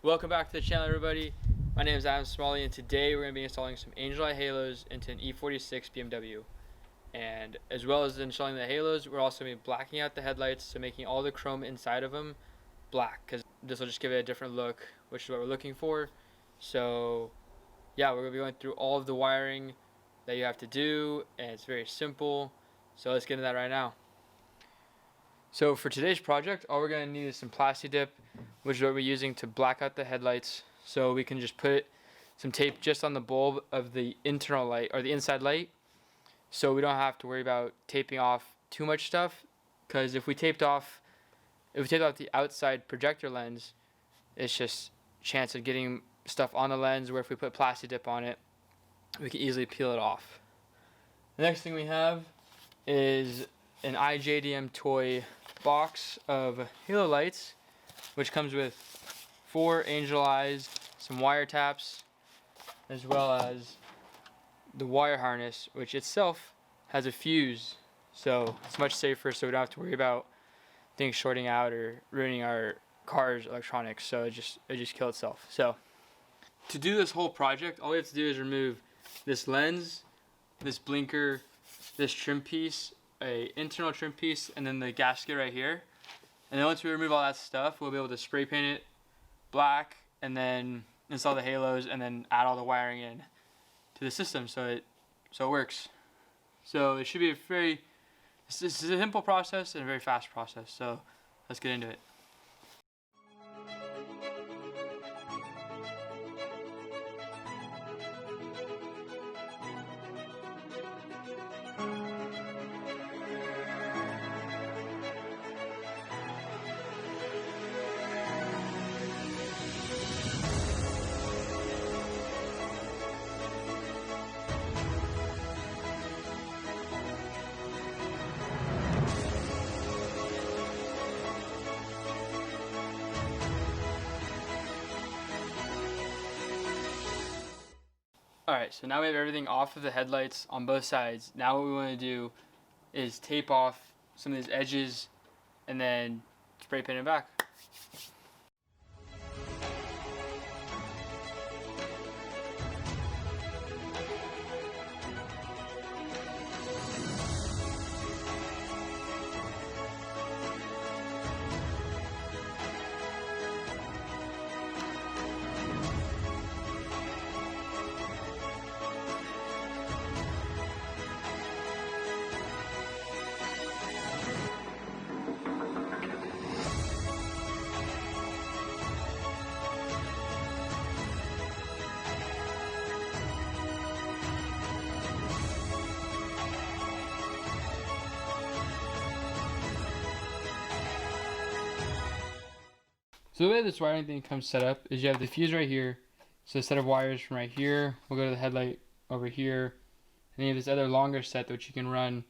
Welcome back to the channel, everybody. My name is Adam Smalley, and today we're going to be installing some angel eye halos into an e46 BMW. And as well as installing the halos, we're also going to be blacking out the headlights, so making all the chrome inside of them black, because this will just give it a different look, which is what we're looking for. So yeah, we're going to be going through all of the wiring that you have to do, and it's very simple. So let's get into that right now. So for today's project, all we're going to need is some Plasti Dip, which is what we're using to black out the headlights. So we can just put some tape just on the bulb of the internal light, or the inside light, so we don't have to worry about taping off too much stuff. Because if we taped off the outside projector lens, it's just a chance of getting stuff on the lens, where if we put Plasti Dip on it, we can easily peel it off. The next thing we have is an iJDM toy box of halo lights, which comes with 4 angel eyes, some wire taps, as well as the wire harness, which itself has a fuse, so it's much safer, so we don't have to worry about things shorting out or ruining our car's electronics. So it just kills itself. So to do this whole project, all we have to do is remove this lens, this blinker, this trim piece, a internal trim piece, and then the gasket right here. And then once we remove all that stuff, we'll be able to spray paint it black, and then install the halos, and then add all the wiring in to the system so it works. So it should be this is a simple process and a very fast process. So let's get into it. Alright, so now we have everything off of the headlights on both sides. Now what we want to do is tape off some of these edges and then spray paint it back. So the way this wiring thing comes set up is you have the fuse right here. So a set of wires from right here will go to the headlight over here. And then you have this other longer set which you can run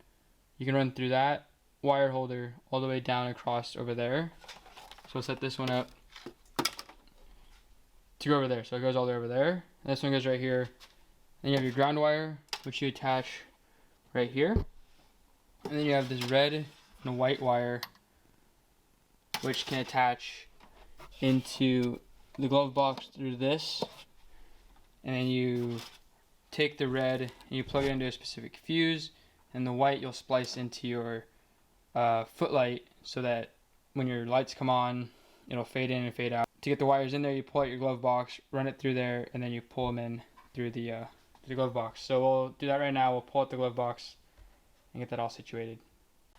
through that wire holder all the way down across over there. So we'll set this one up to go over there. So it goes all the way over there. And this one goes right here. Then you have your ground wire, which you attach right here. And then you have this red and a white wire, which can attach into the glove box through this, and then you take the red and you plug it into a specific fuse, and the white you'll splice into your footlight, so that when your lights come on, it'll fade in and fade out. To get the wires in there, you pull out your glove box, run it through there, and then you pull them in through the glove box. So we'll do that right now. We'll pull out the glove box and get that all situated.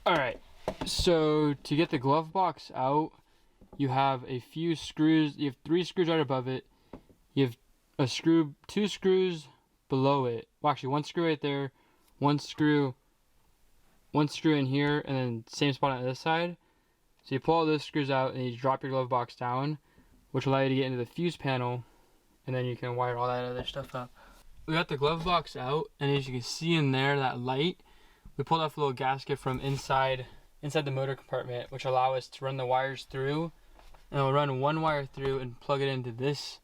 Alright, so to get the glove box out, you have a few screws. You have 3 screws right above it. You have 2 screws below it. Well, actually 1 screw right there, 1 screw in here, and then same spot on this side. So you pull all those screws out and you drop your glove box down, which will allow you to get into the fuse panel, and then you can wire all that other stuff up. We got the glove box out, and as you can see in there, that light, we pulled off a little gasket from inside the motor compartment, which allow us to run the wires through. And we'll run 1 wire through and plug it into this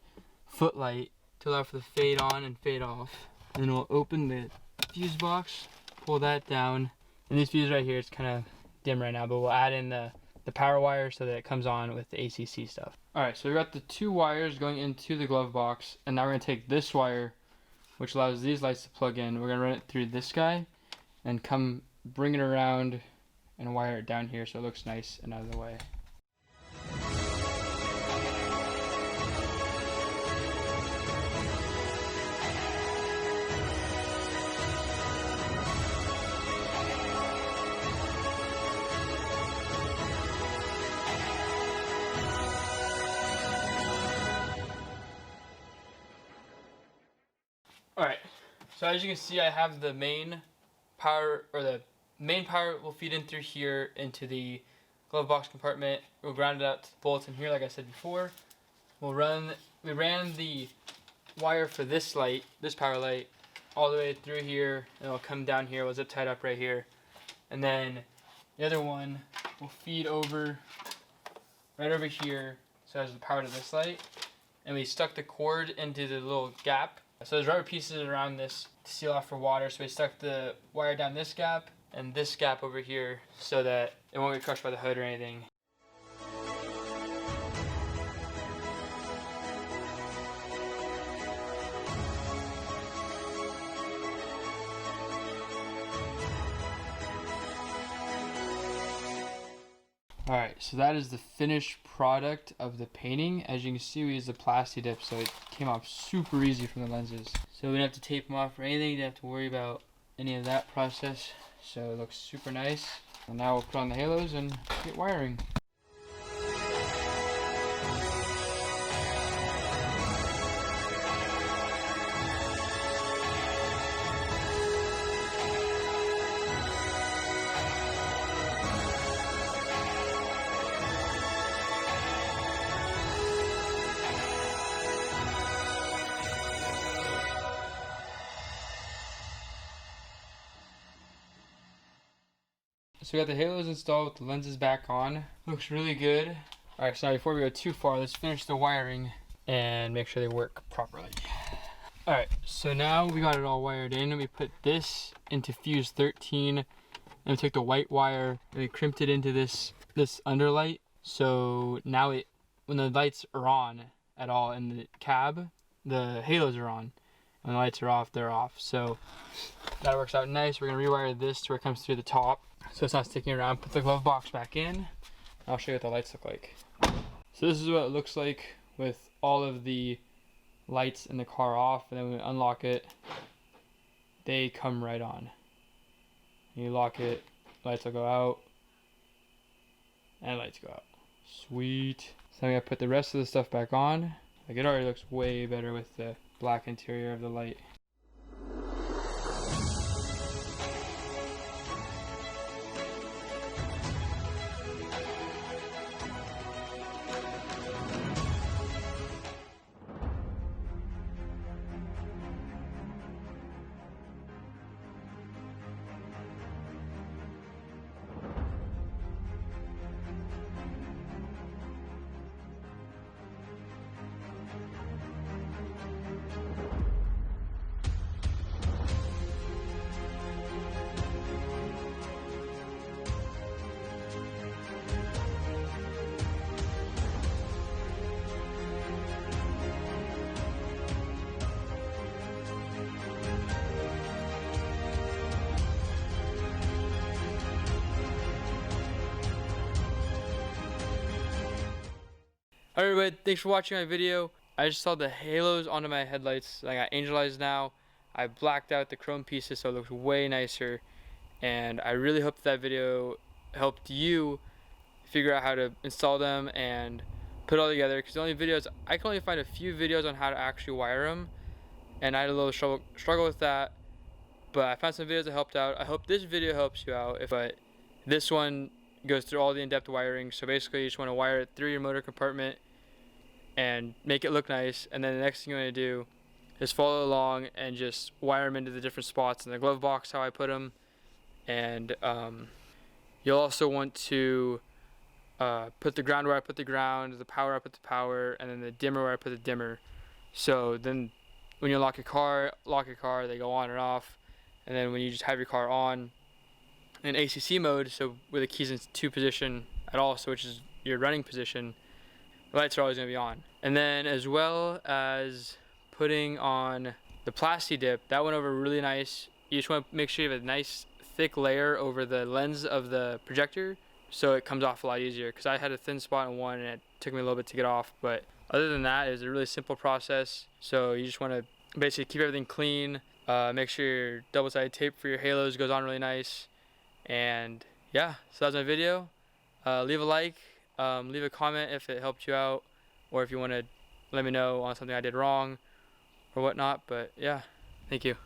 footlight to allow for the fade on and fade off. And then we'll open the fuse box, pull that down, and this fuse right here is kind of dim right now, but we'll add in the power wire so that it comes on with the ACC stuff. Alright, so we got the 2 wires going into the glove box, and now we're going to take this wire, which allows these lights to plug in. We're going to run it through this guy, and come bring it around and wire it down here so it looks nice and out of the way. Alright, so as you can see, I have the main power, or the main power will feed in through here into the glove box compartment. We'll ground it out to the bolts in here like I said before. We ran the wire for this light, this power light, all the way through here, and it'll come down here, we'll zip tied up right here. And then the other one will feed over, right over here, so it has the power to this light. And we stuck the cord into the little gap. So there's rubber pieces around this to seal off for water, so we stuck the wire down this gap and this gap over here so that it won't get crushed by the hood or anything. Alright, so that is the finished product of the painting. As you can see, we used the plasti dip, so it came off super easy from the lenses. So we didn't have to tape them off or anything, you didn't have to worry about any of that process. So it looks super nice. And now we'll put on the halos and get wiring. So we got the halos installed with the lenses back on. Looks really good. Alright, so now before we go too far, let's finish the wiring and make sure they work properly. Alright, so now we got it all wired in. We put this into fuse 13, and we took the white wire and we crimped it into this underlight. So now when the lights are on at all in the cab, the halos are on. When the lights are off, they're off. So that works out nice. We're gonna rewire this to where it comes through the top, so it's not sticking around. Put the glove box back in. I'll show you what the lights look like. So this is what it looks like with all of the lights in the car off, and then when we unlock it, they come right on. You lock it, lights will go out, and lights go out. Sweet. So I'm gonna put the rest of the stuff back on. Like, it already looks way better with the black interior of the light. Alright everybody, thanks for watching my video. I just saw the halos onto my headlights. I got angelized now. I blacked out the chrome pieces so it looks way nicer. And I really hope that video helped you figure out how to install them and put it all together. Because the only videos, I can only find a few videos on how to actually wire them. And I had a little struggle with that. But I found some videos that helped out. I hope this video helps you out. But this one goes through all the in-depth wiring. So basically you just want to wire it through your motor compartment and make it look nice, and then the next thing you want to do is follow along and just wire them into the different spots in the glove box how I put them. And you'll also want to put the ground where I put the ground, the power I put the power, and then the dimmer where I put the dimmer. So then when you lock a car, they go on and off. And then when you just have your car on in ACC mode, so with the keys in 2 position at all, so which is your running position, the lights are always going to be on. And then as well as putting on the plasti dip, that went over really nice. You just want to make sure you have a nice thick layer over the lens of the projector so it comes off a lot easier, because I had a thin spot in one and it took me a little bit to get off. But other than that, it was a really simple process. So you just want to basically keep everything clean, make sure your double-sided tape for your halos goes on really nice, and yeah, so that was my video. Leave a like, leave a comment if it helped you out, or if you want to let me know on something I did wrong or whatnot. But yeah, thank you.